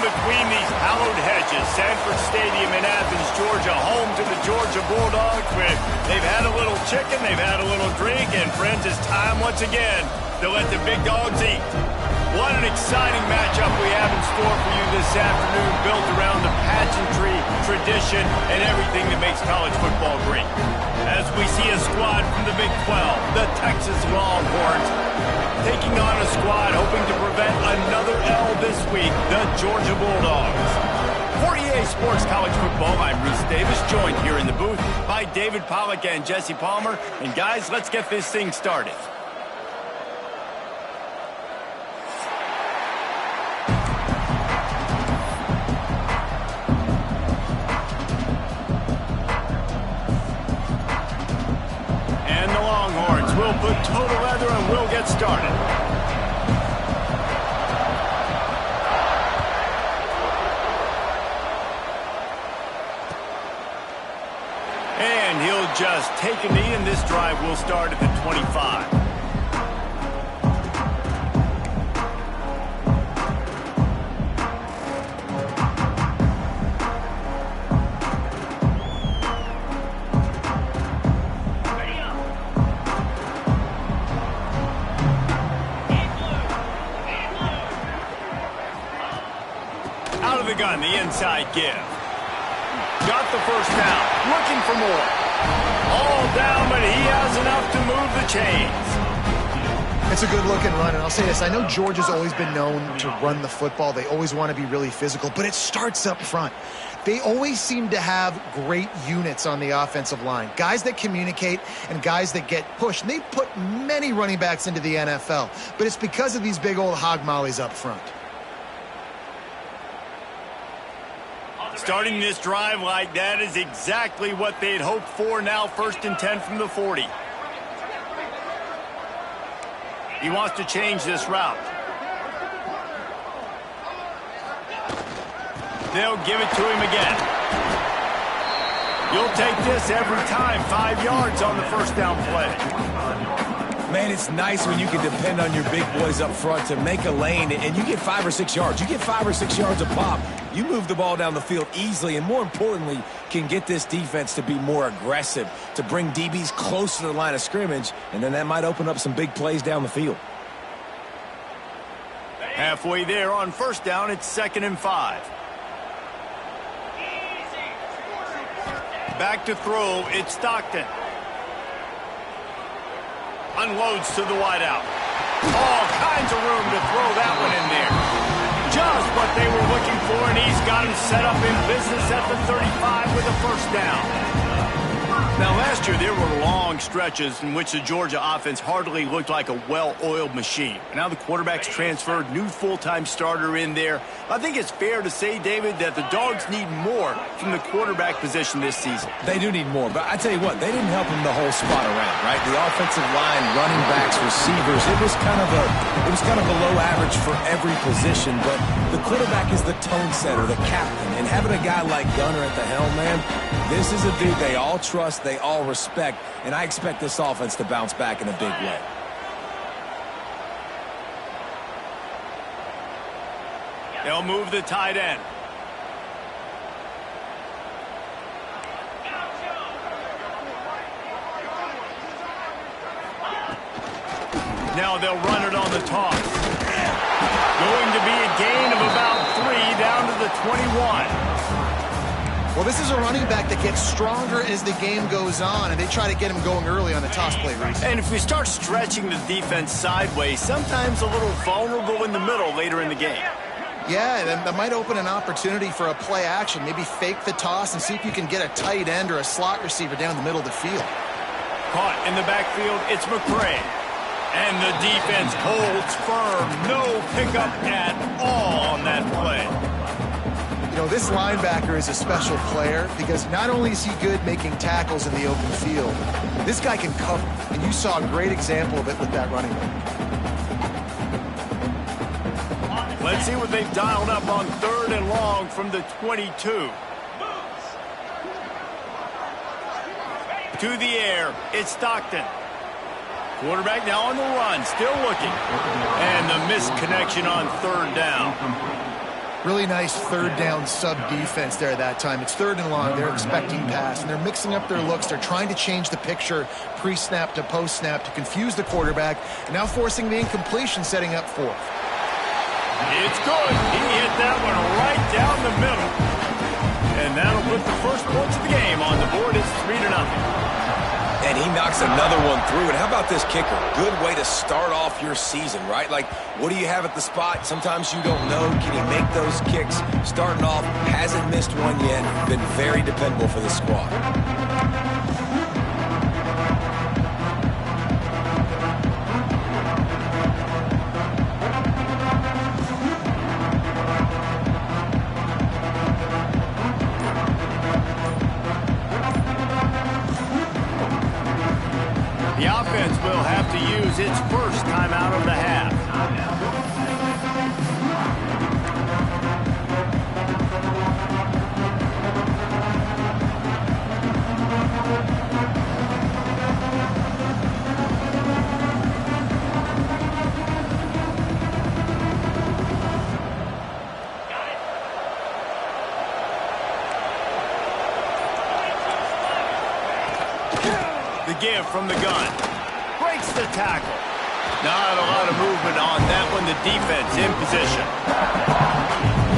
between these hallowed hedges. Sanford Stadium in Athens, Georgia, home to the Georgia Bulldogs. They've had a little chicken, they've had a little drink, and friends, it's time once again to let the big dogs eat. What an exciting matchup we have in store for you this afternoon, built around the pageantry, tradition, and everything that makes college football great. As we see a squad from the Big 12, the Texas Longhorns, taking on a squad hoping to prevent another L this week, the Georgia Bulldogs. For EA Sports College Football, I'm Reese Davis, joined here in the booth by David Pollack and Jesse Palmer. And guys, let's get this thing started. And the Longhorns will put total leather and we'll get started. And he'll just take a knee, and this drive will start at the 25. Out of the gun, the inside give. Got the first down, looking for more. All down, but he has enough to move the chains. It's a good-looking run, and I'll say this. I know Georgia's always been known to run the football. They always want to be really physical, but it starts up front. They always seem to have great units on the offensive line, guys that communicate and guys that get pushed. And they put many running backs into the NFL, but it's because of these big old hog mollies up front. Starting this drive like that is exactly what they'd hoped for. Now 1st and 10 from the 40. He wants to change this route. They'll give it to him again. You'll take this every time. 5 yards on the first down play. Man, it's nice when you can depend on your big boys up front to make a lane, and you get 5 or 6 yards. You get 5 or 6 yards a pop. You move the ball down the field easily, and more importantly, can get this defense to be more aggressive, to bring DBs close to the line of scrimmage, and then that might open up some big plays down the field. Halfway there on first down, it's 2nd and 5. Back to throw, it's Stockton. Unloads to the wideout. All kinds of room to throw that one in there. Just what they were looking for, and he's got him set up in business at the 35 with a first down. Now, last year, there were long stretches in which the Georgia offense hardly looked like a well-oiled machine. Now the quarterback's transferred, new full-time starter in there. I think it's fair to say, David, that the Dogs need more from the quarterback position this season. They do need more, but I tell you what, they didn't help him the whole spot around, right? The offensive line, running backs, receivers, it was kind of below average for every position, but the quarterback is the tone setter, the captain, and having a guy like Gunner at the helm, man, this is a dude they all trust, they all respect, and I expect this offense to bounce back in a big way. They'll move the tight end. Now they'll run it on the toss. Going to be a gain of about 3 down to the 21. Well, this is a running back that gets stronger as the game goes on, and they try to get him going early on the toss play, Reese. And if we start stretching the defense sideways, sometimes a little vulnerable in the middle later in the game. Yeah, that might open an opportunity for a play action. Maybe fake the toss and see if you can get a tight end or a slot receiver down the middle of the field. Caught in the backfield, it's McCray. And the defense holds firm. No pickup at all on that play. You know, this linebacker is a special player because not only is he good making tackles in the open field, this guy can cover. And you saw a great example of it with that running back. Let's see what they've dialed up on 3rd and long from the 22. To the air, it's Stockton. Quarterback now on the run, still looking. And the missed connection on 3rd down. Really nice third down sub defense there that time. It's 3rd and long. They're expecting pass, and they're mixing up their looks. They're trying to change the picture pre-snap to post-snap to confuse the quarterback, and now forcing the incompletion, setting up 4th. It's good. He hit that one right down the middle. And that'll put the first points of the game on the board. It's 3-0. And he knocks another one through. And how about this kicker? Good way to start off your season, right? Like, what do you have at the spot? Sometimes you don't know. Can he make those kicks? Starting off, hasn't missed one yet. Been very dependable for the squad. The offense will have to use its first timeout of the half. The give from the gun. Breaks the tackle. Not a lot of movement on that one. The defense in position.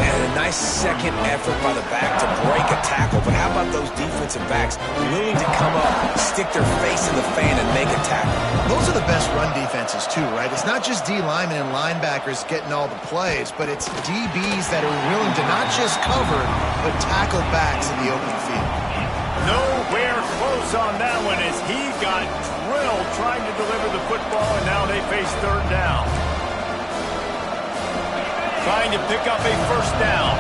And a nice second effort by the back to break a tackle. But how about those defensive backs willing to come up, stick their face in the fan, and make a tackle? Those are the best run defenses, too, right? It's not just D linemen and linebackers getting all the plays, but it's DBs that are willing to not just cover, but tackle backs in the open field. Nowhere close on that one as he got drilled trying to deliver the football, and now they face 3rd down. Trying to pick up a first down.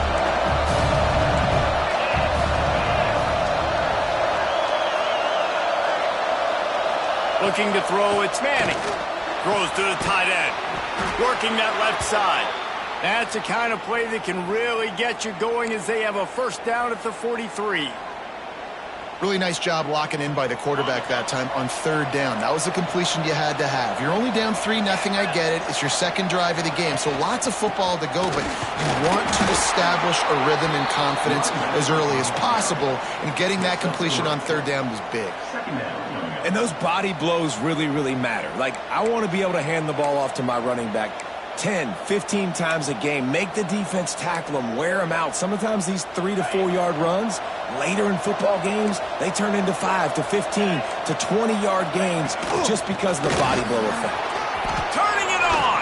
Looking to throw, it's Manning. Throws to the tight end. Working that left side. That's the kind of play that can really get you going as they have a first down at the 43. Really nice job locking in by the quarterback that time on 3rd down. That was the completion you had to have. You're only down 3-0, I get it. It's your second drive of the game, so lots of football to go, but you want to establish a rhythm and confidence as early as possible, and getting that completion on 3rd down was big. And those body blows really, really matter. Like, I want to be able to hand the ball off to my running back 10, 15 times a game. Make the defense tackle them, wear them out. Sometimes these 3 to 4 yard runs, later in football games, they turn into 5 to 15 to 20 yard gains just because of the body blow effect. Turning it on!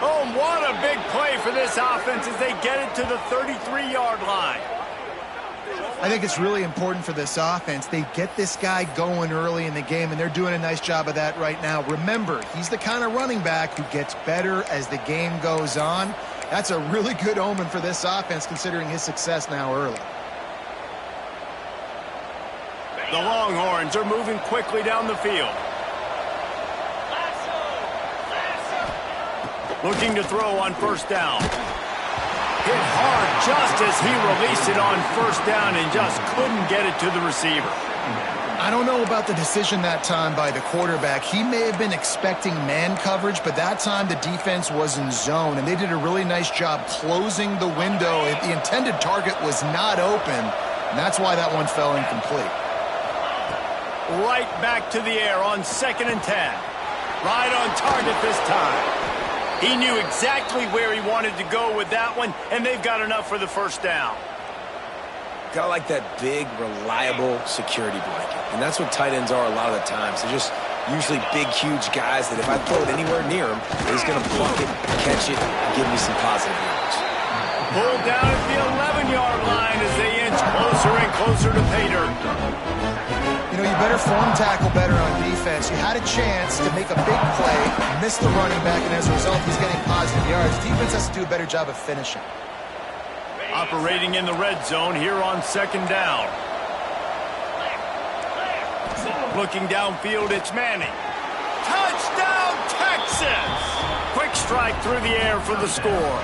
Oh, what a big play for this offense as they get it to the 33-yard line. I think it's really important for this offense. They get this guy going early in the game, and they're doing a nice job of that right now. Remember, he's the kind of running back who gets better as the game goes on. That's a really good omen for this offense, considering his success now early. The Longhorns are moving quickly down the field. Looking to throw on first down. Hit hard just as he released it on first down and just couldn't get it to the receiver. I don't know about the decision that time by the quarterback. He may have been expecting man coverage, but that time the defense was in zone, and they did a really nice job closing the window. The intended target was not open, and that's why that one fell incomplete. Right back to the air on 2nd and 10. Right on target this time. He knew exactly where he wanted to go with that one, and they've got enough for the first down. Got like that big, reliable security blanket. And that's what tight ends are a lot of the times. They're just usually big, huge guys that if I throw it anywhere near him, he's going to pluck it, catch it, and give me some positive yards. Pulled down at the 11-yard line as they inch closer and closer to pay dirt. You know, you better form tackle better on defense. You had a chance to make a big play, missed the running back, and as a result, he's getting positive yards. Defense has to do a better job of finishing. Operating in the red zone here on 2nd down. Looking downfield, it's Manning. Touchdown, Texas! Quick strike through the air for the score.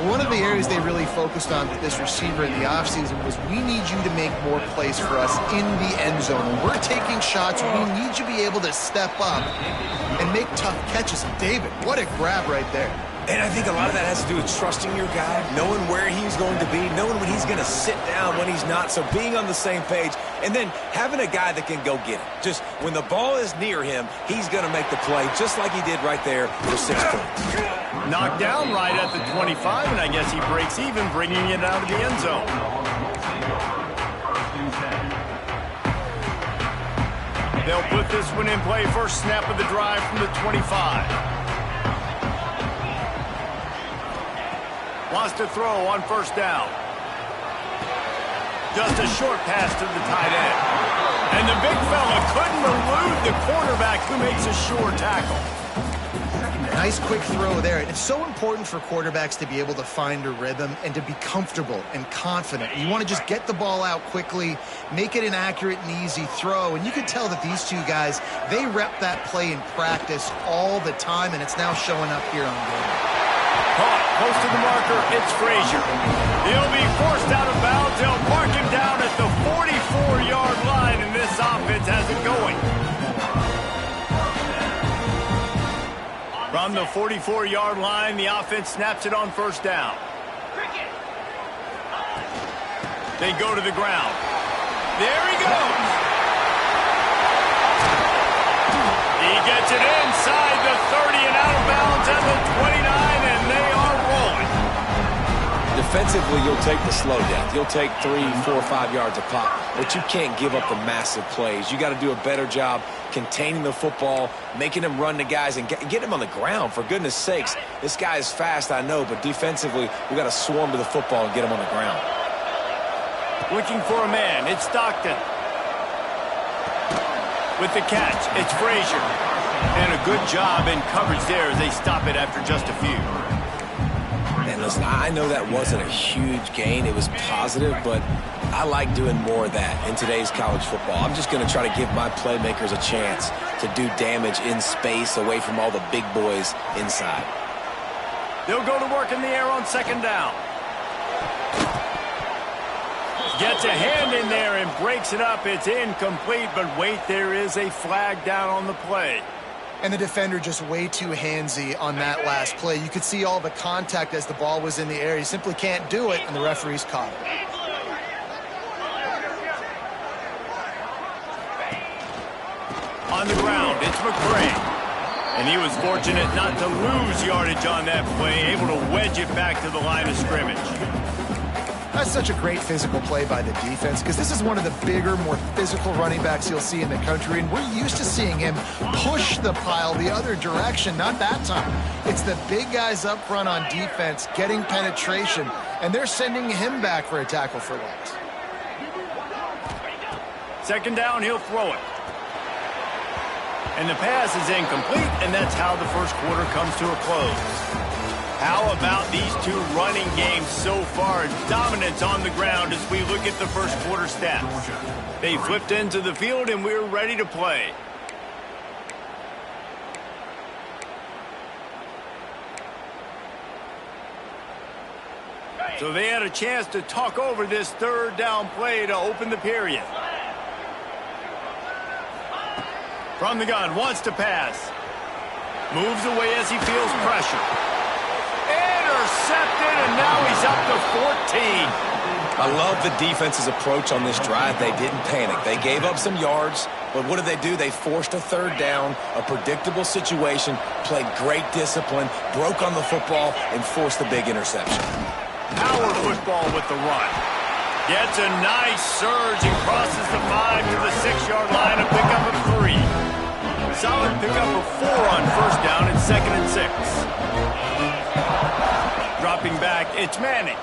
One of the areas they really focused on with this receiver in the offseason was, we need you to make more plays for us in the end zone. When we're taking shots, we need you to be able to step up and make tough catches. David, what a grab right there. And I think a lot of that has to do with trusting your guy, knowing where he's going to be, knowing when he's going to sit down, when he's not. So being on the same page, and then having a guy that can go get it. Just when the ball is near him, he's going to make the play, just like he did right there for 6 points. Knocked down right at the 25, and I guess he breaks even, bringing it out of the end zone. They'll put this one in play. First snap of the drive from the 25. Wants to throw on first down. Just a short pass to the tight end. And the big fella couldn't elude the quarterback who makes a sure tackle. Nice quick throw there. It's so important for quarterbacks to be able to find a rhythm and to be comfortable and confident. You want to just get the ball out quickly, make it an accurate and easy throw. And you can tell that these two guys, they rep that play in practice all the time, and it's now showing up here on game. Caught, close to the marker, it's Frazier. He'll be forced out of bounds. They'll mark him down at the 44-yard line, and this offense has it going. From the 44-yard line, the offense snaps it on first down. They go to the ground. There he goes. He gets it inside the 30 and out of bounds at the 29, and they are rolling. Defensively, you'll take the slow down. You'll take 3, 4, 5 yards a pop, but you can't give up the massive plays. You got to do a better job containing the football, making him run the guys, and get him on the ground. For goodness sakes, this guy is fast, I know, but defensively, we got to swarm to the football and get him on the ground. Looking for a man, it's Stockton. With the catch, it's Frazier. And a good job in coverage there as they stop it after just a few. And listen, I know that wasn't a huge gain. It was positive, but I like doing more of that in today's college football. I'm just going to try to give my playmakers a chance to do damage in space away from all the big boys inside. They'll go to work in the air on second down. Gets a hand in there and breaks it up. It's incomplete, but wait, there is a flag down on the play. And the defender just way too handsy on that last play. You could see all the contact as the ball was in the air. He simply can't do it, and the referee's caught it. On the ground, it's McCray. And he was fortunate not to lose yardage on that play, able to wedge it back to the line of scrimmage. That's such a great physical play by the defense because this is one of the bigger, more physical running backs you'll see in the country, and we're used to seeing him push the pile the other direction. Not that time. It's the big guys up front on defense getting penetration, and they're sending him back for a tackle for loss. Second down, he'll throw it. And the pass is incomplete, and that's how the first quarter comes to a close. How about these two running games so far? Dominance on the ground as we look at the first quarter stats. They flipped into the field, and we're ready to play. So they had a chance to talk over this third down play to open the period. From the gun, wants to pass. Moves away as he feels pressure. Intercepted, and now he's up to 14. I love the defense's approach on this drive. They didn't panic. They gave up some yards, but what did they do? They forced a third down, a predictable situation, played great discipline, broke on the football, and forced the big interception. Power football with the run. Gets a nice surge and crosses the 5 to the 6-yard line, a pickup of 3. Solid pickup of 4 on first down and 2nd and 6. Dropping back, it's Manning.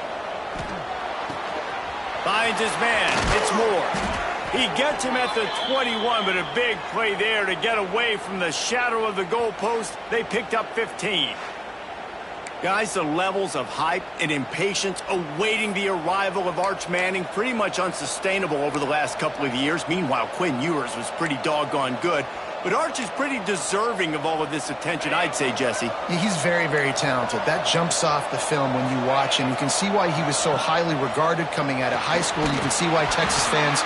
Finds his man, it's Moore. He gets him at the 21, but a big play there to get away from the shadow of the goalpost. They picked up 15. Guys, the levels of hype and impatience awaiting the arrival of Arch Manning pretty much unsustainable over the last couple of years. Meanwhile, Quinn Ewers was pretty doggone good. But Arch is pretty deserving of all of this attention, I'd say, Jesse. He's very, very talented. That jumps off the film when you watch him. You can see why he was so highly regarded coming out of high school. You can see why Texas fans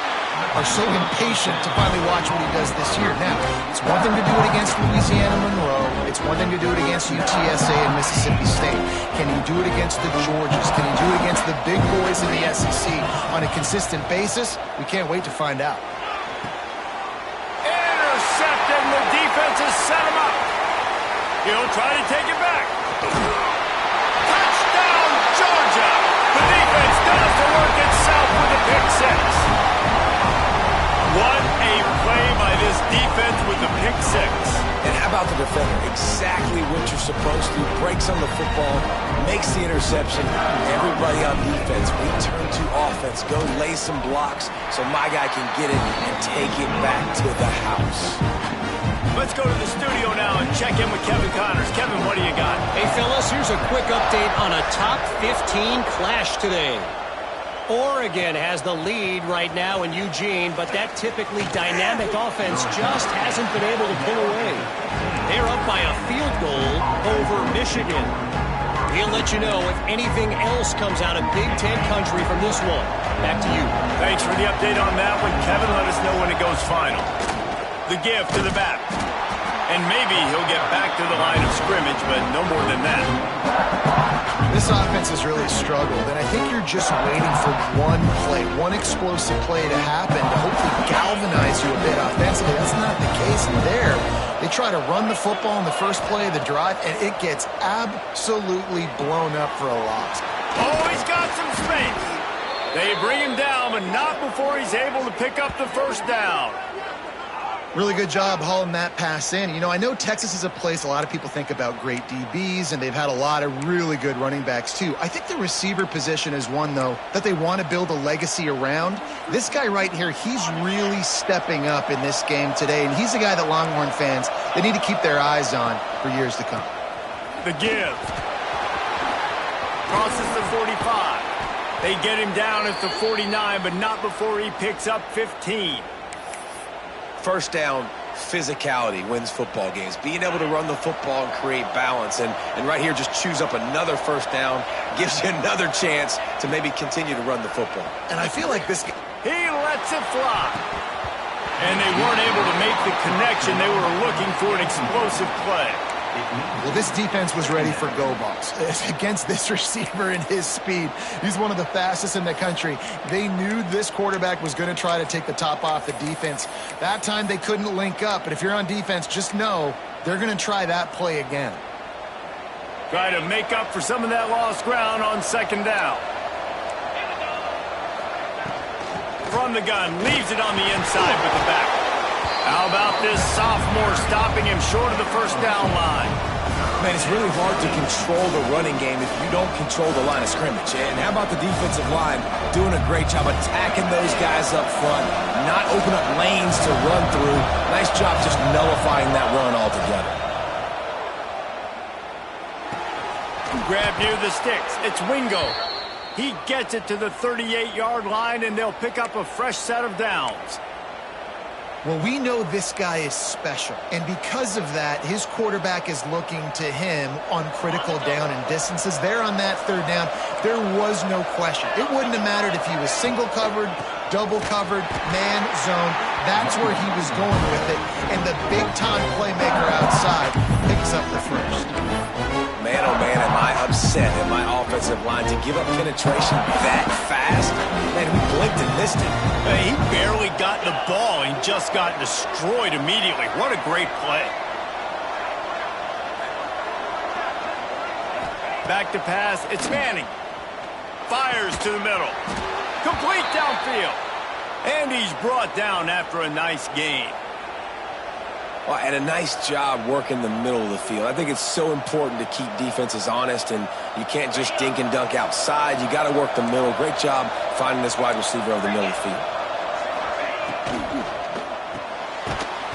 are so impatient to finally watch what he does this year. Now, it's one thing to do it against Louisiana Monroe. It's one thing to do it against UTSA and Mississippi State. Can he do it against the Georgias? Can he do it against the big boys in the SEC on a consistent basis? We can't wait to find out. Intercepted, and the defense has set him up. He'll try to take it back. Touchdown, Georgia! The defense does the work itself with a pick six. What a play by this defense with the pick six. And how about the defender? Exactly what you're supposed to do. Breaks on the football, makes the interception. Everybody on defense, return to offense. Go lay some blocks so my guy can get it and take it back to the house. Let's go to the studio now and check in with Kevin Connors. Kevin, what do you got? Hey, fellas, here's a quick update on a top 15 clash today. Oregon has the lead right now in Eugene, but that typically dynamic offense just hasn't been able to pull away. They're up by a field goal over Michigan. He'll let you know if anything else comes out of Big Ten country from this one. Back to you. Thanks for the update on that one, Kevin. Let us know when it goes final. The give to the back. And maybe he'll get back to the line of scrimmage, but no more than that. This offense has really struggled, and I think you're just waiting for one play, one explosive play to happen to hopefully galvanize you a bit offensively. That's not the case there. They try to run the football in the first play of the drive, and it gets absolutely blown up for a loss. Oh, he's got some space. They bring him down, but not before he's able to pick up the first down. Really good job hauling that pass in. You know, I know Texas is a place a lot of people think about great DBs, and they've had a lot of really good running backs too. I think the receiver position is one, though, that they want to build a legacy around. This guy right here, he's really stepping up in this game today, and he's a guy that Longhorn fans, they need to keep their eyes on for years to come. The give. Crosses the 45. They get him down at the 49, but not before he picks up 15. First down, physicality wins football games. Being able to run the football and create balance. And right here, just choose up another first down. Gives you another chance to maybe continue to run the football. And I feel like this... He lets it fly. And they weren't able to make the connection. They were looking for an explosive play. Well, this defense was ready for go balls against this receiver and his speed. He's one of the fastest in the country. They knew this quarterback was going to try to take the top off the defense. That time they couldn't link up, but if you're on defense, just know they're going to try that play again. Try to make up for some of that lost ground on second down. From the gun, leaves it on the inside with the back. How about this sophomore stopping him short of the first down line? Man, it's really hard to control the running game if you don't control the line of scrimmage. And how about the defensive line doing a great job attacking those guys up front, not open up lanes to run through. Nice job just nullifying that run altogether. Grab near the sticks. It's Wingo. He gets it to the 38-yard line, and they'll pick up a fresh set of downs. Well, we know this guy is special, and because of that, his quarterback is looking to him on critical down and distances. There on that third down, there was no question. It wouldn't have mattered if he was single covered, double covered, man zone. That's where he was going with it, and the big-time playmaker outside picks up the first. Man, oh man, am I upset at my offensive line to give up penetration that fast? Man, we blinked and missed it. He barely got the ball and just got destroyed immediately. What a great play. Back to pass. It's Manning. Fires to the middle. Complete downfield. And he's brought down after a nice gain. Well, and a nice job working the middle of the field. I think it's so important to keep defenses honest, and you can't just dink and dunk outside. You got to work the middle. Great job finding this wide receiver over the middle of the field.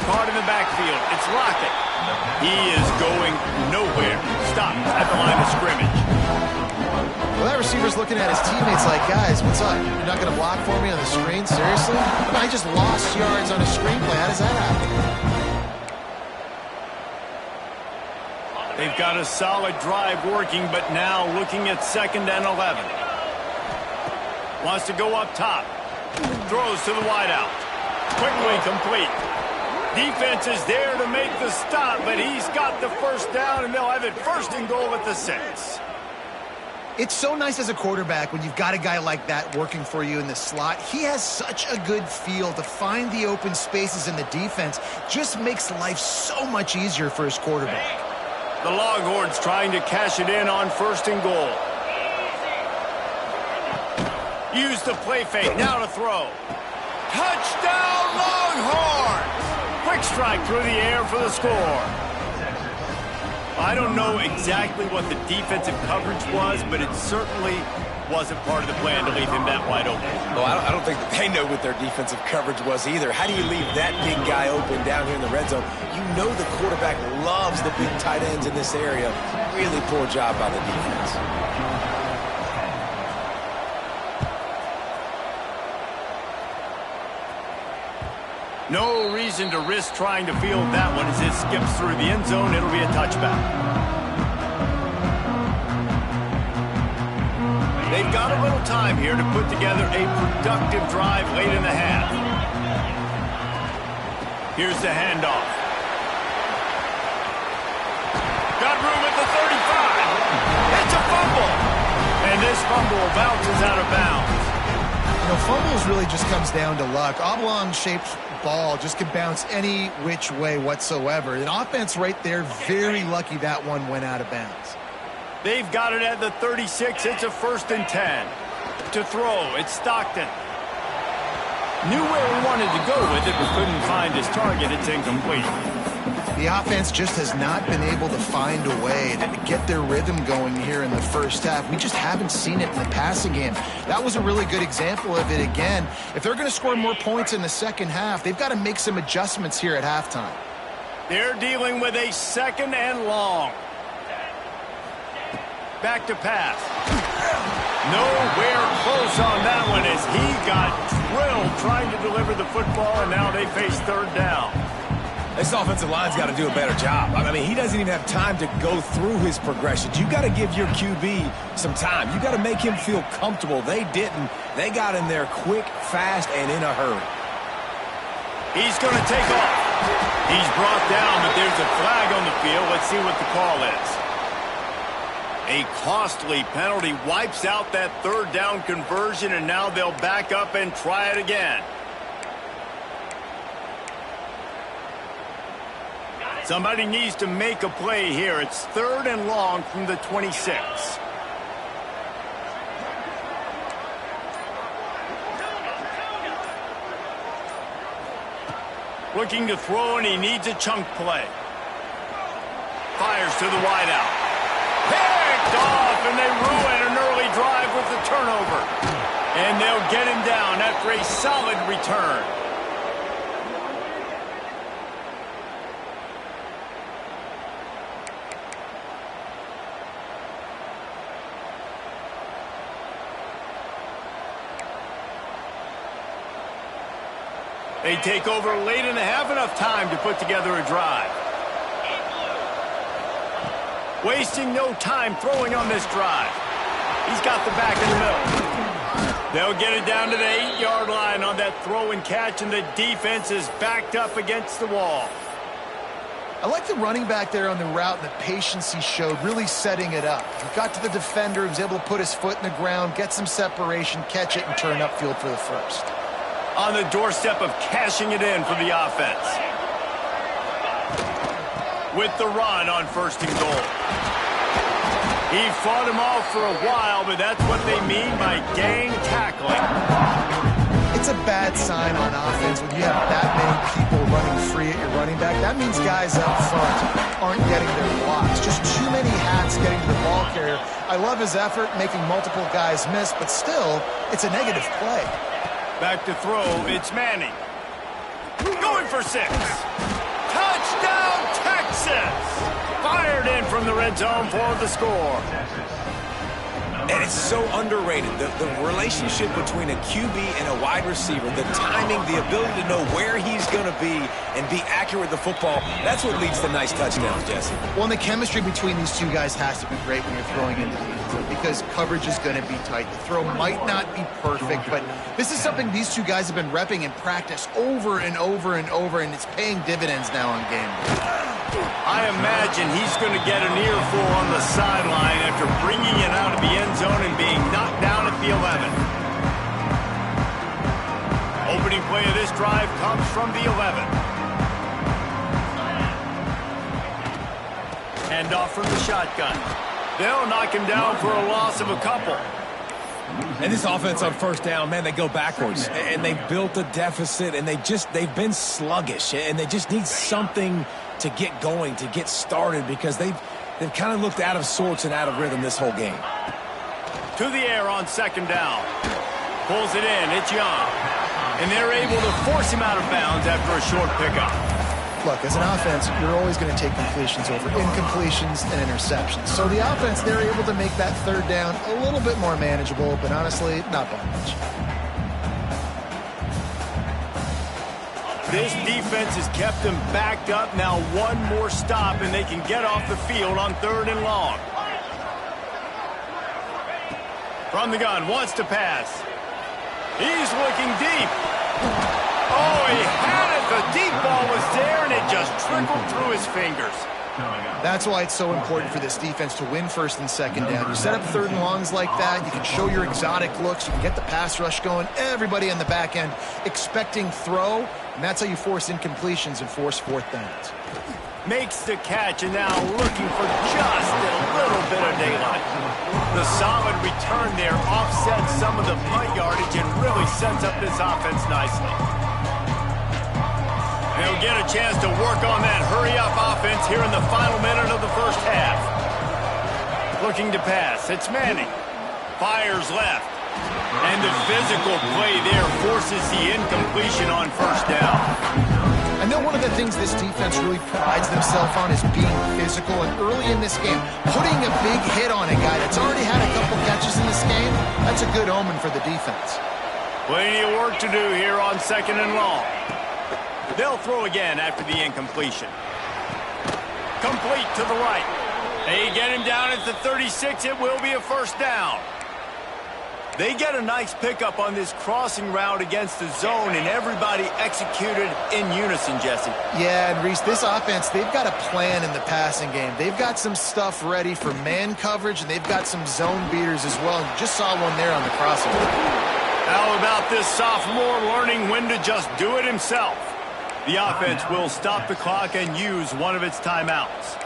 Caught in the backfield. It's Lockett. He is going nowhere. Stop at the line of scrimmage. Well, that receiver's looking at his teammates like, guys, what's up? You're not going to block for me on the screen? Seriously? I just lost yards on a screenplay. How does that happen? They've got a solid drive working, but now looking at 2nd and 11. Wants to go up top. Throws to the wideout. Quickly complete. Defense is there to make the stop, but he's got the first down, and they'll have it 1st and goal at the 6. It's so nice as a quarterback when you've got a guy like that working for you in the slot. He has such a good feel to find the open spaces in the defense. Just makes life so much easier for his quarterback. The Longhorns trying to cash it in on 1st and goal. Use the play fake, now to throw. Touchdown Longhorns! Quick strike through the air for the score. I don't know exactly what the defensive coverage was, but it certainly wasn't part of the plan to leave him that wide open. Well, I don't think that they know what their defensive coverage was either. How do you leave that big guy open down here in the red zone? You know the quarterback loves the big tight ends in this area. Really poor job by the defense. No reason to risk trying to field that one as it skips through the end zone. It'll be a touchback. They've got a little time here to put together a productive drive late in the half. Here's the handoff. Got room at the 35. It's a fumble. And this fumble bounces out of bounds. You know, fumbles really just comes down to luck. Oblong-shaped ball just can bounce any which way whatsoever. An offense right there, very lucky that one went out of bounds. They've got it at the 36. It's a 1st and 10. To throw, it's Stockton. Knew where he wanted to go with it, but couldn't find his target. It's incomplete. The offense just has not been able to find a way to get their rhythm going here in the first half. We just haven't seen it in the passing game. That was a really good example of it again. If they're going to score more points in the second half, they've got to make some adjustments here at halftime. They're dealing with a 2nd and long. Back to pass. Nowhere close on that one as he got drilled trying to deliver the football, and now they face 3rd down. This offensive line's got to do a better job. I mean, he doesn't even have time to go through his progressions. You got to give your QB some time. You got to make him feel comfortable. They didn't. They got in there quick, fast, and in a hurry. He's going to take off. He's brought down, but there's a flag on the field. Let's see what the call is. A costly penalty wipes out that 3rd down conversion, and now they'll back up and try it again. Somebody needs to make a play here. It's 3rd and long from the 26. Looking to throw, and he needs a chunk play. Fires to the wideout. Picked off, and they ruin an early drive with the turnover. And they'll get him down after a solid return. They take over late in the half, enough time to put together a drive. Wasting no time throwing on this drive. He's got the back in the middle. They'll get it down to the 8-yard line on that throw and catch, and the defense is backed up against the wall. I like the running back there on the route and the patience he showed, really setting it up. He got to the defender, he was able to put his foot in the ground, get some separation, catch it, and turn upfield for the first. On the doorstep of cashing it in for the offense. With the run on 1st and goal. He fought him off for a while, but that's what they mean by gang tackling. It's a bad sign on offense when you have that many people running free at your running back. That means guys up front aren't getting their blocks. Just too many hats getting to the ball carrier. I love his effort, making multiple guys miss, but still, it's a negative play. Back to throw, it's Manning. Going for 6. Touchdown, Texas! Fired in from the red zone for the score. And it's so underrated. The relationship between a QB and a wide receiver, the timing, the ability to know where he's going to be and be accurate with the football, that's what leads to nice touchdowns, Jesse. Well, and the chemistry between these two guys has to be great when you're throwing into the end zone because coverage is going to be tight. The throw might not be perfect, but this is something these two guys have been repping in practice over and over and over, and it's paying dividends now on game day. I imagine he's going to get an earful on the sideline after bringing it out of the end zone and being knocked down at the 11. Opening play of this drive comes from the 11. Handoff from the shotgun. They'll knock him down for a loss of a couple. And this offense on first down, man, they go backwards. And they built a deficit, and they've been sluggish. And they just need something to get going, to get started, because they've kind of looked out of sorts and out of rhythm this whole game. To the air on second down. Pulls it in. It's Young. And they're able to force him out of bounds after a short pickup. Look, as an offense, you're always going to take completions over incompletions and interceptions. So the offense, they're able to make that third down a little bit more manageable, but honestly, not by much. This defense has kept them backed up. Now one more stop, and they can get off the field on third and long. From the gun, wants to pass. He's looking deep. Oh, he had it. The deep ball was there, and it just trickled through his fingers. That's why it's so important for this defense to win first and second down. You set up third and longs like that, you can show your exotic looks, you can get the pass rush going, everybody on the back end expecting throw, and that's how you force incompletions and force fourth downs. Makes the catch, and now looking for just a little bit of daylight. The solid return there offsets some of the punt yardage and really sets up this offense nicely. They'll get a chance to work on that hurry-up offense here in the final minute of the first half. Looking to pass. It's Manning. Fires left. And the physical play there forces the incompletion on first down. I know one of the things this defense really prides themselves on is being physical, and early in this game, putting a big hit on a guy that's already had a couple catches in this game, that's a good omen for the defense. Plenty of work to do here on second and long. They'll throw again after the incompletion. Complete to the right. They get him down at the 36. It will be a first down. They get a nice pickup on this crossing route against the zone, and everybody executed in unison, Jesse. Yeah, and Reese, this offense, they've got a plan in the passing game. They've got some stuff ready for man coverage, and they've got some zone beaters as well. You just saw one there on the crossing route. How about this sophomore learning when to just do it himself? The offense will stop the clock and use one of its timeouts.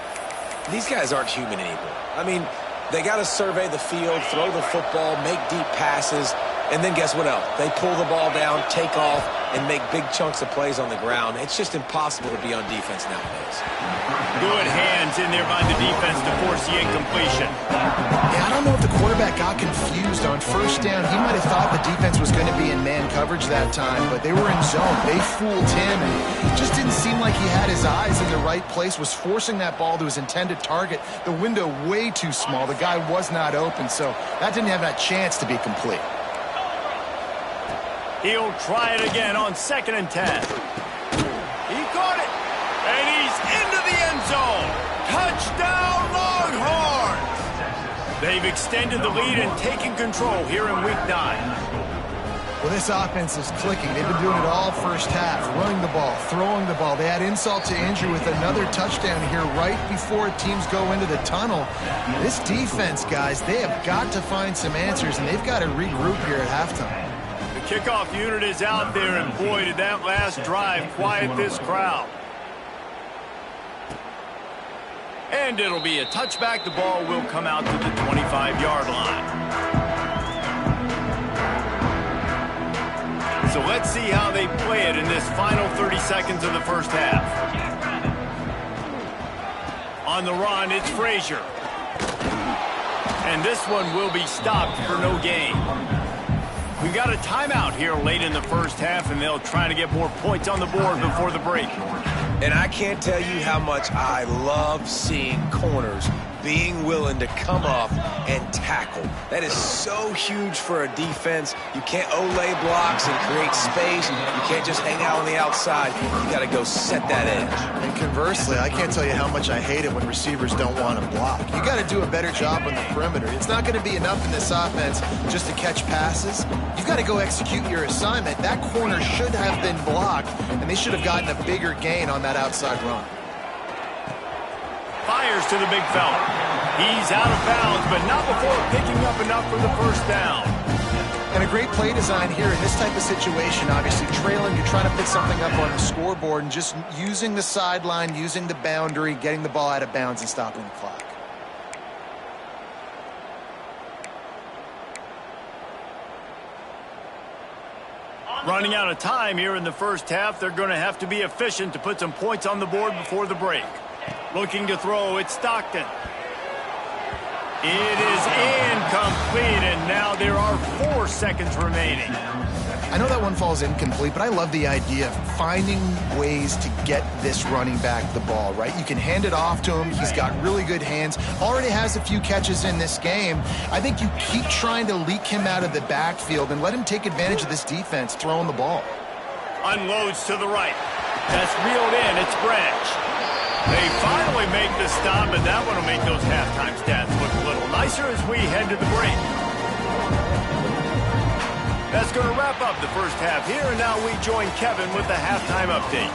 These guys aren't human anymore. I mean, they got to survey the field, throw the football, make deep passes, and then guess what else? They pull the ball down, take off, and make big chunks of plays on the ground. It's just impossible to be on defense nowadays. Good hands in there by the defense to force the incompletion. Yeah, I don't know if the quarterback got confused on first down. He might have thought the defense was going to be in man coverage that time, but they were in zone. They fooled him, and it just didn't seem like he had his eyes in the right place, was forcing that ball to his intended target. The window way too small. The guy was not open, so that didn't have that chance to be complete. He'll try it again on 2nd and 10. He caught it, and he's into the end zone. Touchdown, Longhorns! They've extended the lead and taken control here in Week 9. Well, this offense is clicking. They've been doing it all first half, running the ball, throwing the ball. They add insult to injury with another touchdown here right before teams go into the tunnel. This defense, guys, they have got to find some answers, and they've got to regroup here at halftime. The kickoff unit is out there, and boy, did that last drive quiet this crowd. And it'll be a touchback. The ball will come out to the 25-yard line. So let's see how they play it in this final 30 seconds of the first half. On the run, it's Frazier. And this one will be stopped for no gain. We got a timeout here late in the first half, and they'll try to get more points on the board before the break. And I can't tell you how much I love seeing corners being willing to come up and tackle. That is so huge for a defense. You can't Olay blocks and create space. You can't just hang out on the outside. You got to go set that edge. And conversely, I can't tell you how much I hate it when receivers don't want to block. You got to do a better job on the perimeter. It's not going to be enough in this offense just to catch passes. You've got to go execute your assignment. That corner should have been blocked, and they should have gotten a bigger gain on that outside run. Fires to the big fella. He's out of bounds, but not before picking up enough for the first down. And a great play design here in this type of situation. Obviously, trailing, you're trying to put something up on the scoreboard, and just using the sideline, using the boundary, getting the ball out of bounds and stopping the clock. Running out of time here in the first half, they're going to have to be efficient to put some points on the board before the break. Looking to throw, it's Stockton. It is incomplete, and now there are 4 seconds remaining. I know that one falls incomplete, but I love the idea of finding ways to get this running back the ball, right? You can hand it off to him. He's got really good hands. Already has a few catches in this game. I think you keep trying to leak him out of the backfield and let him take advantage of this defense throwing the ball. Unloads to the right. That's reeled in. It's Branch. They finally make the stop, and that one will make those halftime stats look a little nicer as we head to the break. That's going to wrap up the first half here, and now we join Kevin with the halftime update.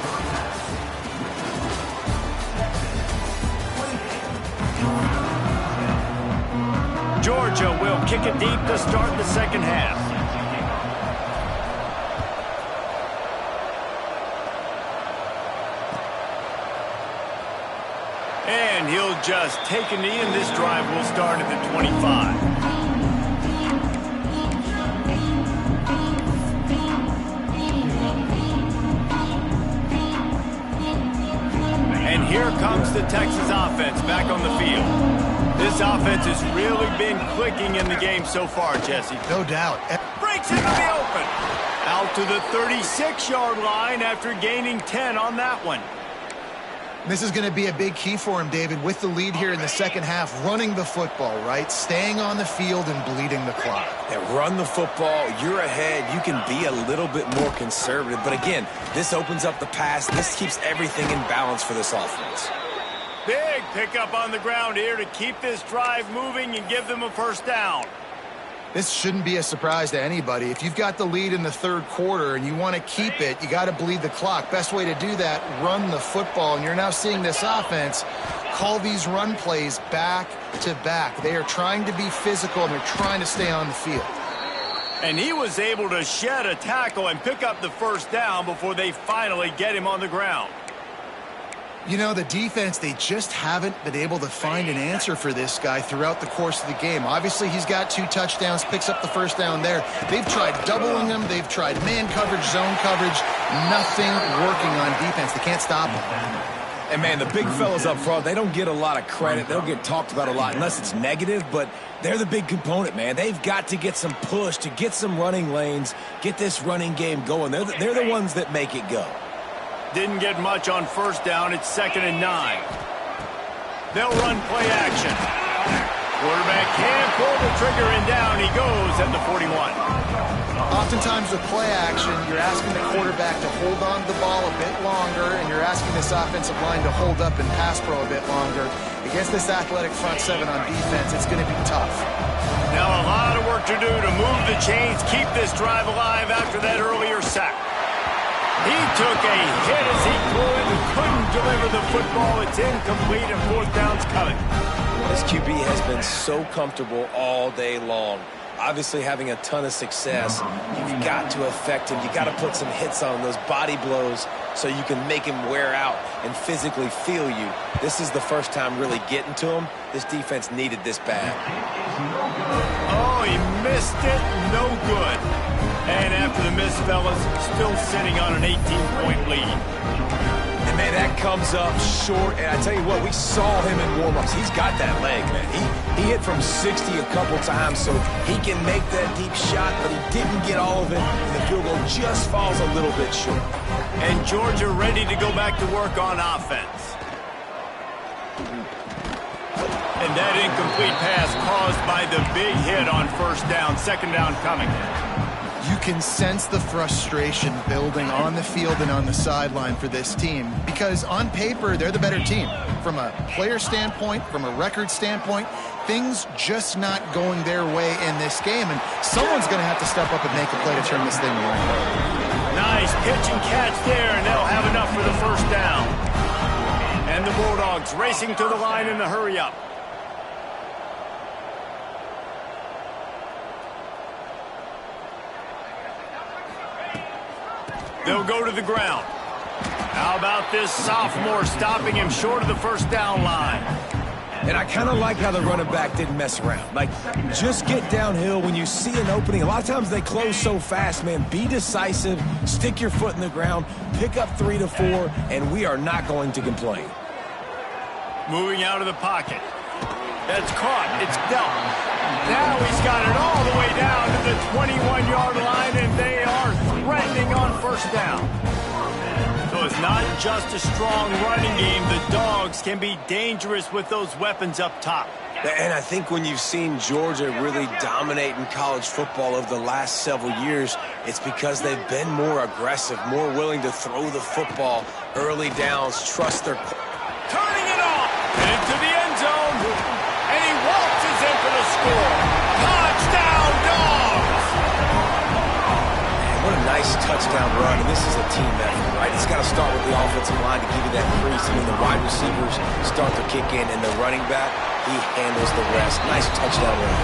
Georgia will kick it deep to start the second half. And he'll just take a knee, and this drive will start at the 25. And here comes the Texas offense back on the field. This offense has really been clicking in the game so far, Jesse. No doubt. Breaks into the open. Out to the 36-yard line after gaining 10 on that one. This is going to be a big key for him, David, with the lead here in the second half, running the football, right? Staying on the field and bleeding the clock. Yeah, run the football. You're ahead. You can be a little bit more conservative. But again, this opens up the pass. This keeps everything in balance for this offense. Big pickup on the ground here to keep this drive moving and give them a first down. This shouldn't be a surprise to anybody. If you've got the lead in the third quarter and you want to keep it, you got to bleed the clock. Best way to do that, run the football. And you're now seeing this offense call these run plays back to back. They are trying to be physical, and they're trying to stay on the field. And he was able to shed a tackle and pick up the first down before they finally get him on the ground. You know, the defense, they just haven't been able to find an answer for this guy throughout the course of the game. Obviously, he's got 2 touchdowns, picks up the first down there. They've tried doubling him. They've tried man coverage, zone coverage. Nothing working on defense. They can't stop him. And, man, the big fellas up front, they don't get a lot of credit. They don't get talked about a lot unless it's negative, but they're the big component, man. They've got to get some push, to get some running lanes, get this running game going. They're the ones that make it go. Didn't get much on first down. It's 2nd and 9. They'll run play action. Quarterback can't pull the trigger, and down he goes at the 41. Oftentimes with play action, you're asking the quarterback to hold on to the ball a bit longer, and you're asking this offensive line to hold up and pass pro a bit longer. Against this athletic front seven on defense, it's going to be tough. Now a lot of work to do to move the chains, keep this drive alive after that earlier sack. He took a hit as he couldn't deliver the football. It's incomplete, and 4th down's coming. This QB has been so comfortable all day long. Obviously having a ton of success. You've got to affect him. You got to put some hits on those body blows so you can make him wear out and physically feel you. This is the first time really getting to him. This defense needed this bad. Oh, he missed it. No good. And after the miss, fellas, still sitting on an 18-point lead. And, man, that comes up short. And I tell you what, we saw him in warm-ups. He's got that leg, man. He hit from 60 a couple times, so he can make that deep shot, but he didn't get all of it. And the field goal just falls a little bit short. And Georgia ready to go back to work on offense. And That incomplete pass caused by the big hit on first down, second down coming. You can sense the frustration building on the field and on the sideline for this team because on paper, they're the better team. From a player standpoint, from a record standpoint, things just not going their way in this game, and someone's going to have to step up and make a play to turn this thing around. Nice pitch and catch there, and they'll have enough for the first down. And the Bulldogs racing to the line in the hurry-up. They'll go to the ground. How about this sophomore stopping him short of the first down line? And I kind of like how the running back didn't mess around. Like, just get downhill when you see an opening. A lot of times they close so fast, man. Be decisive, stick your foot in the ground, pick up 3 to 4, and we are not going to complain. Moving out of the pocket. That's caught. It's dealt. Now he's got it all the way down to the 21-yard line, and they are threatening on first down. So it's not just a strong running game. The Dogs can be dangerous with those weapons up top. And I think when you've seen Georgia really dominate in college football over the last several years, it's because they've been more aggressive, more willing to throw the football early downs, trust their... Turning it off and into the end zone, and he waltzes in for the score. Touchdown, Dogs! Man, what a nice touchdown run, and this is a team effort, right? It's got to start with the offensive line to give you that crease. I mean, the wide receivers start to kick in, and the running back, he handles the rest. Nice touchdown run.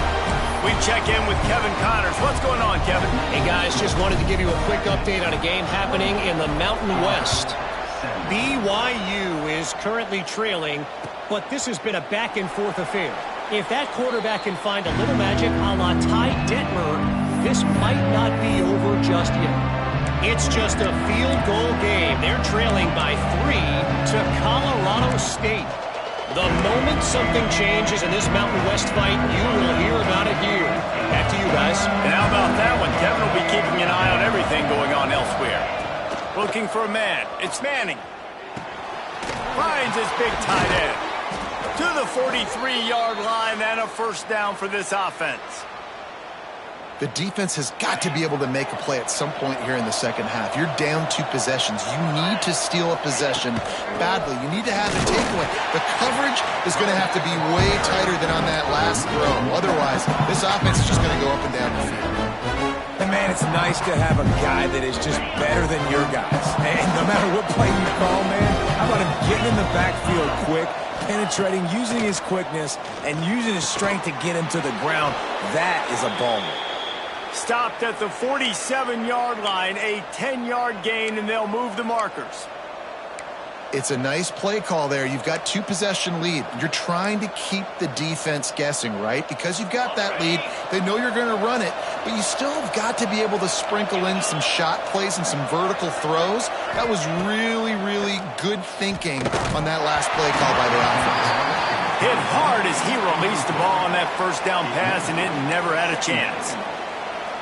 We check in with Kevin Connors. What's going on, Kevin? Hey, guys, just wanted to give you a quick update on a game happening in the Mountain West. BYU is currently trailing, but this has been a back-and-forth affair. If that quarterback can find a little magic a la Ty Detmer, this might not be over just yet. It's just a field goal game. They're trailing by 3 to Colorado State. The moment something changes in this Mountain West fight, you will hear about it here. Back to you guys. And how about that one? Kevin will be keeping an eye on everything going on elsewhere. Looking for a man. It's Manning. Finds his big tight end. To the 43-yard line and a first down for this offense. The defense has got to be able to make a play at some point here in the second half. You're down 2 possessions. You need to steal a possession badly. You need to have a takeaway. The coverage is going to have to be way tighter than on that last throw. Otherwise, this offense is just going to go up and down the field. And, man, it's nice to have a guy that is just better than your guys. And no matter what play you call, man, how about him getting in the backfield quick, penetrating, using his quickness, and using his strength to get him to the ground. That is a baller. Stopped at the 47-yard line, a 10-yard gain, and they'll move the markers. It's a nice play call there. You've got 2-possession lead. You're trying to keep the defense guessing, right? Because you've got that lead. They know you're going to run it, but you still have got to be able to sprinkle in some shot plays and some vertical throws. That was really, really good thinking on that last play call by the offense. Hit hard as he released the ball on that first down pass, and it never had a chance.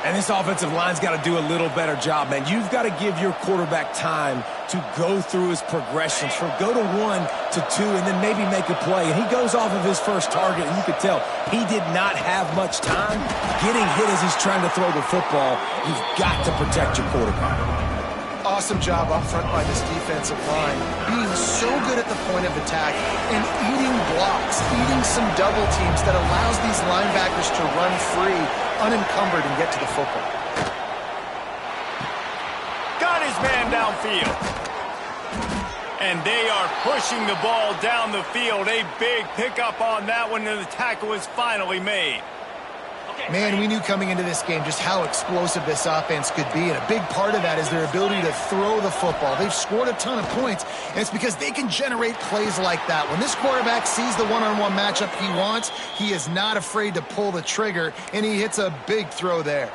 And this offensive line's got to do a little better job, man. You've got to give your quarterback time to go through his progressions from go to 1 to 2 and then maybe make a play. And he goes off of his first target, and you could tell he did not have much time getting hit as he's trying to throw the football. You've got to protect your quarterback. Awesome job up front by this defensive line, being so good at the point of attack and eating blocks, eating some double teams that allows these linebackers to run free, unencumbered, and get to the football. Got his man downfield. And they are pushing the ball down the field. A big pickup on that one, and the tackle was finally made. Man, we knew coming into this game just how explosive this offense could be, and a big part of that is their ability to throw the football. They've scored a ton of points, and it's because they can generate plays like that. When this quarterback sees the one-on-one matchup he wants, he is not afraid to pull the trigger, and he hits a big throw there.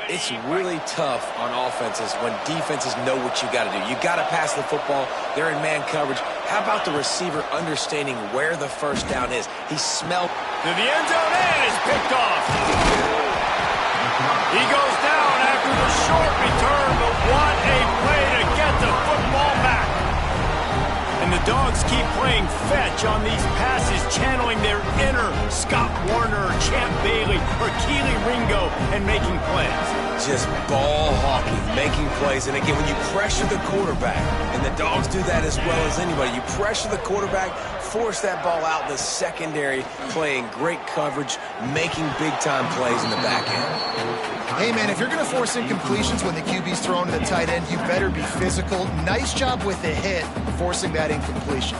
It's really tough on offenses when defenses know what you got to do. You got to pass the football. They're in man coverage. How about the receiver understanding where the first down is? He smelled to the end zone and is picked off. He goes down after the short return, but what a play to get the football back. And And the Dogs keep playing fetch on these passes, channeling their inner Scott Warner, or Champ Bailey, or Keely Ringo, and making plays. Just ball hawking, making plays. And again, when you pressure the quarterback, and the Dogs do that as well as anybody, you pressure the quarterback, force that ball out in the secondary, playing great coverage, making big-time plays in the back end. Hey, man, if you're going to force incompletions when the QB's throwing to the tight end, you better be physical. Nice job with the hit, forcing that incompletion.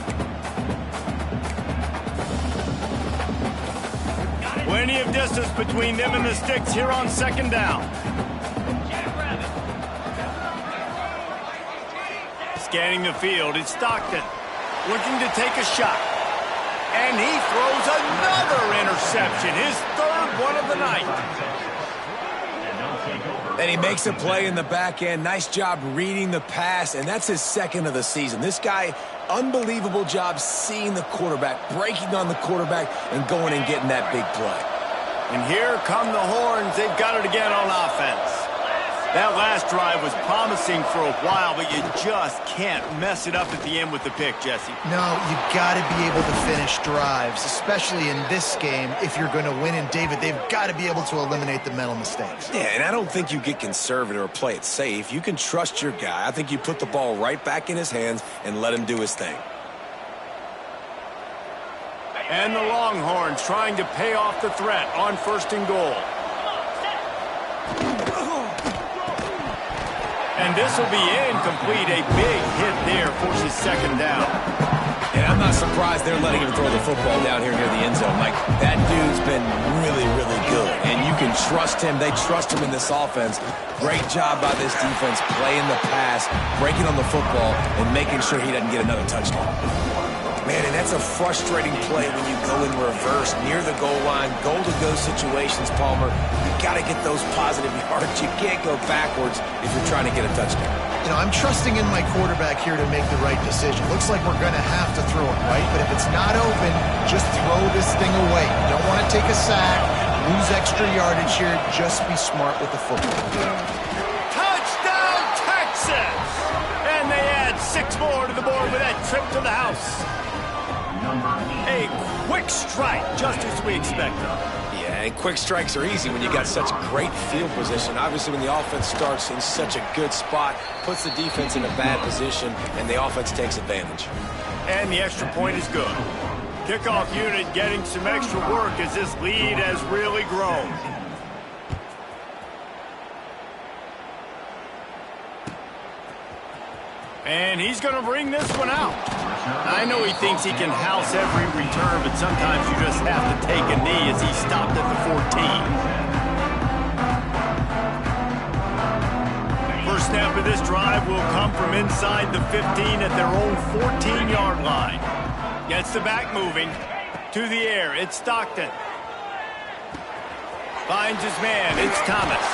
Plenty of distance between them and the sticks here on second down. Scanning the field, it's Stockton. Looking to take a shot. And he throws another interception, his third one of the night. And he makes a play in the back end. Nice job reading the pass, and that's his second of the season. This guy, unbelievable job seeing the quarterback, breaking on the quarterback, and going and getting that big play. And here come the horns. They've got it again on offense. That last drive was promising for a while, but you just can't mess it up at the end with the pick, Jesse. No, you got to be able to finish drives, especially in this game. If you're going to win, and David, they've got to be able to eliminate the mental mistakes. Yeah, and I don't think you get conservative or play it safe. You can trust your guy. I think you put the ball right back in his hands and let him do his thing. And the Longhorns trying to pay off the threat on first and goal. And this will be incomplete. A big hit there forces second down. And I'm not surprised they're letting him throw the football down here near the end zone. Mike, that dude's been really, really good. And you can trust him. They trust him in this offense. Great job by this defense playing the pass, breaking on the football, and making sure he doesn't get another touchdown. Man, and that's a frustrating play when you go in reverse near the goal line, goal-to-go situations, Palmer. You got to get those positive yards. You can't go backwards if you're trying to get a touchdown. You know, I'm trusting in my quarterback here to make the right decision. Looks like we're going to have to throw it, right? But if it's not open, just throw this thing away. You don't want to take a sack, lose extra yardage here. Just be smart with the football. Touchdown, Texas! And they add 6 more to the board with that trip to the house. A quick strike, just as we expected. Yeah, and quick strikes are easy when you got such great field position. Obviously, when the offense starts in such a good spot, puts the defense in a bad position, and the offense takes advantage. And the extra point is good. Kickoff unit getting some extra work as this lead has really grown. And he's going to bring this one out. I know he thinks he can house every return, but sometimes you just have to take a knee as he stopped at the 14. First snap of this drive will come from inside the 15 at their own 14-yard line. Gets the back moving. To the air, it's Stockton. Finds his man, it's Thomas.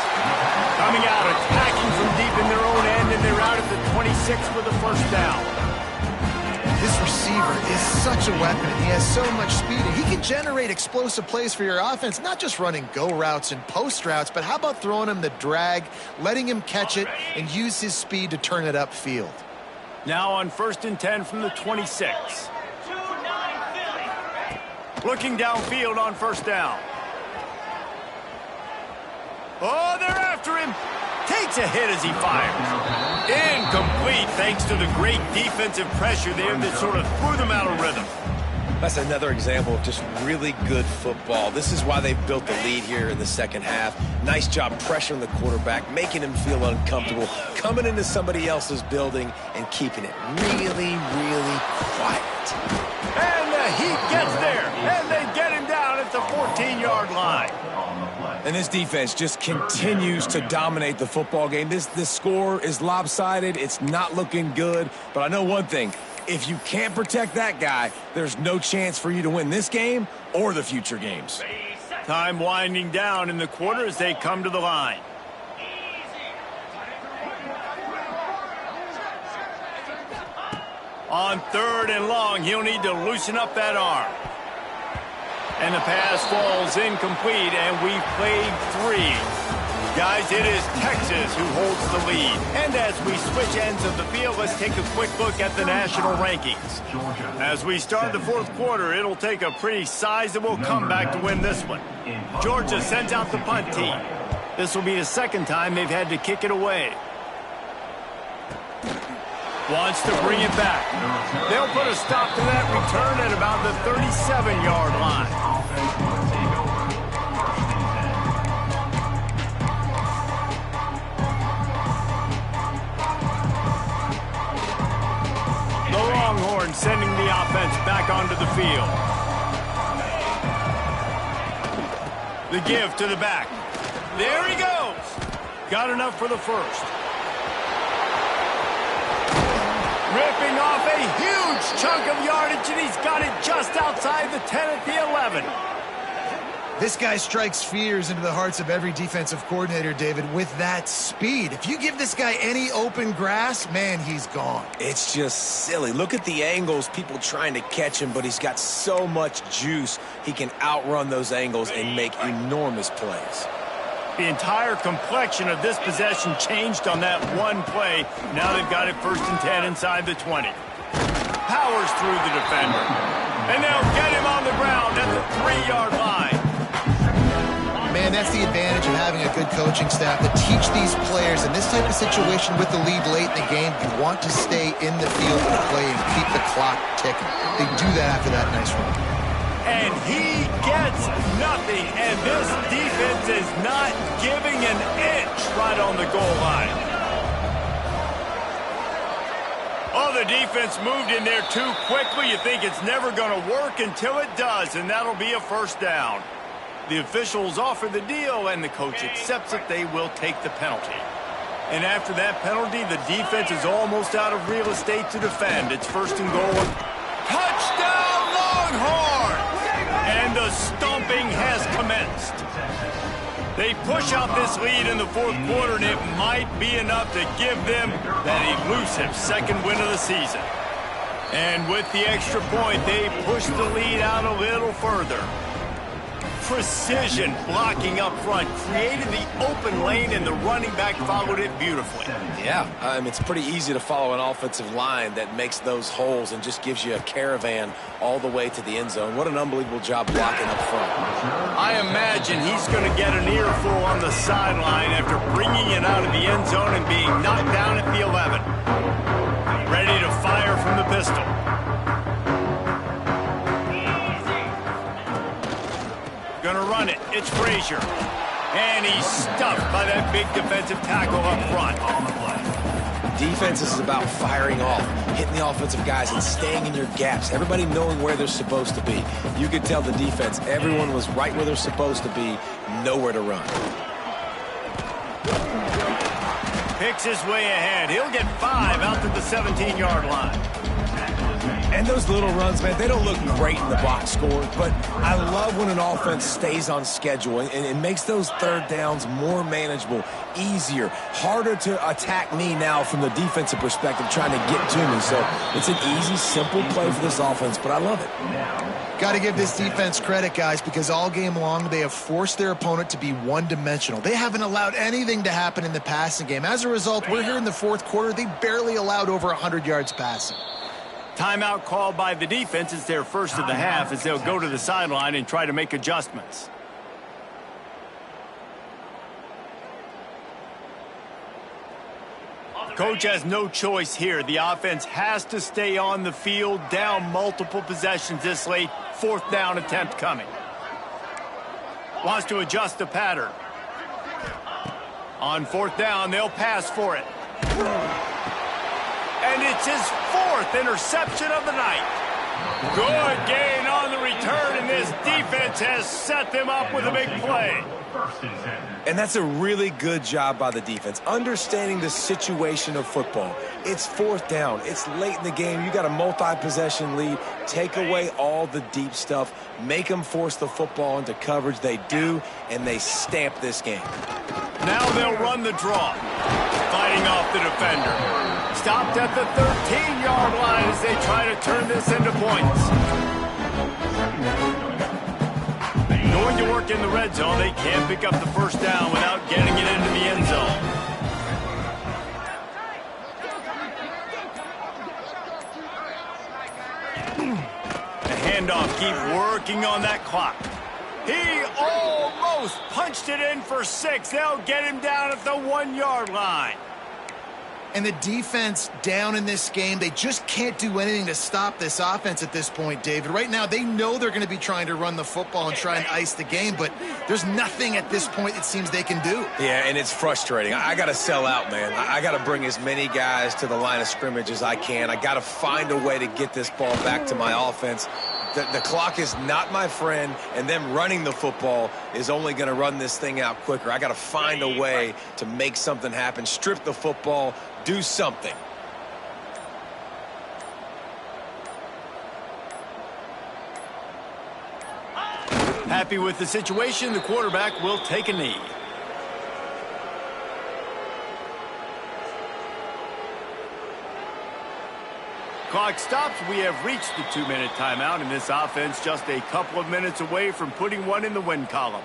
Coming out, attacking from deep in their own end, and they're out at the 26 with a first down. This receiver is such a weapon. He has so much speed, and he can generate explosive plays for your offense, not just running go routes and post routes, but how about throwing him the drag, letting him catch it, and use his speed to turn it upfield. Now on 1st and 10 from the 26. Looking downfield on first down. Oh, they're after him. Takes a hit as he fires. Incomplete thanks to the great defensive pressure there that sort of threw them out of rhythm. That's another example of just really good football. This is why they built the lead here in the second half. Nice job pressuring the quarterback, making him feel uncomfortable, coming into somebody else's building and keeping it really, really quiet. And the Heat gets there, and they get him down at the 14-yard line. And this defense just continues to dominate the football game. This score is lopsided. It's not looking good. But I know one thing. If you can't protect that guy, there's no chance for you to win this game or the future games. Time winding down in the quarter as they come to the line. On 3rd and long, he'll need to loosen up that arm. And the pass falls incomplete, and we've played 3. Guys, it is Texas who holds the lead. And as we switch ends of the field, let's take a quick look at the national rankings. As we start the fourth quarter, it'll take a pretty sizable comeback to win this one. Georgia sends out the punt team. This will be the second time they've had to kick it away. Wants to bring it back. They'll put a stop to that return at about the 37-yard line. The Longhorns sending the offense back onto the field. The give to the back. There he goes. Got enough for the first. Ripping off a huge chunk of yardage, and he's got it just outside the 10 at the 11. This guy strikes fears into the hearts of every defensive coordinator, David, with that speed. If you give this guy any open grass, man, he's gone. It's just silly. Look at the angles, people trying to catch him, but he's got so much juice. He can outrun those angles and make enormous plays. The entire complexion of this possession changed on that one play. Now they've got it 1st and 10 inside the 20. Powers through the defender. And they'll get him on the ground at the 3-yard line. Man, that's the advantage of having a good coaching staff to teach these players in this type of situation with the lead late in the game. You want to stay in the field of play and keep the clock ticking. They do that after that nice run. And he gets nothing, and this defense is not giving an inch right on the goal line. Oh, the defense moved in there too quickly. You think it's never going to work until it does, and that'll be a first down. The officials offer the deal, and the coach accepts it. They will take the penalty. And after that penalty, the defense is almost out of real estate to defend. It's 1st and goal. Touchdown, Longhorns! And the stomping has commenced. They push out this lead in the fourth quarter, and it might be enough to give them that elusive second win of the season. And with the extra point, they push the lead out a little further. Precision blocking up front created the open lane, and the running back followed it beautifully. Yeah, it's pretty easy to follow an offensive line that makes those holes and just gives you a caravan all the way to the end zone. What an unbelievable job blocking up front. I imagine he's going to get an earful on the sideline after bringing it out of the end zone and being knocked down at the 11. Ready to fire from the pistol. Gonna run it. It's Frazier. And he's stuffed by that big defensive tackle up front. Defense is about firing off, hitting the offensive guys and staying in your gaps. Everybody knowing where they're supposed to be. You could tell the defense, everyone was right where they're supposed to be, nowhere to run. Picks his way ahead. He'll get 5 out to the 17-yard line. And those little runs, man, they don't look great in the box score, but I love when an offense stays on schedule and it makes those third downs more manageable, easier, harder to attack me now from the defensive perspective trying to get to me. So it's an easy, simple play for this offense, but I love it. Got to give this defense credit, guys, because all game long they have forced their opponent to be one-dimensional. They haven't allowed anything to happen in the passing game. As a result, we're here in the fourth quarter. They barely allowed over 100 yards passing. Timeout called by the defense. It's their first of the half as they'll go to the sideline and try to make adjustments. Coach has no choice here. The offense has to stay on the field, down multiple possessions this late. 4th down attempt coming. Wants to adjust the pattern. On 4th down, they'll pass for it. And it's his 4th interception of the night. Good gain on the return, and this defense has set them up with a big play. And that's a really good job by the defense, understanding the situation of football. It's 4th down. It's late in the game. You got a multi-possession lead. Take away all the deep stuff. Make them force the football into coverage. They do, and they stamp this game. Now they'll run the draw. Fighting off the defender. Stopped at the 13-yard line as they try to turn this into points. Going to work work in the red zone. They can't pick up the first down without getting it into the end zone. The handoff, keep working on that clock. He almost punched it in for 6. They'll get him down at the 1-yard line. And the defense down in this game, they just can't do anything to stop this offense at this point, David. Right now, they know they're going to be trying to run the football and try and ice the game, but there's nothing at this point it seems they can do. Yeah, and it's frustrating. I got to sell out, man. I got to bring as many guys to the line of scrimmage as I can. I got to find a way to get this ball back to my offense. The clock is not my friend, and them running the football is only going to run this thing out quicker. I got to find a way to make something happen, strip the football, do something. Happy with the situation, the quarterback will take a knee. Clock stops. We have reached the 2-minute timeout, and this offense just a couple of minutes away from putting one in the win column.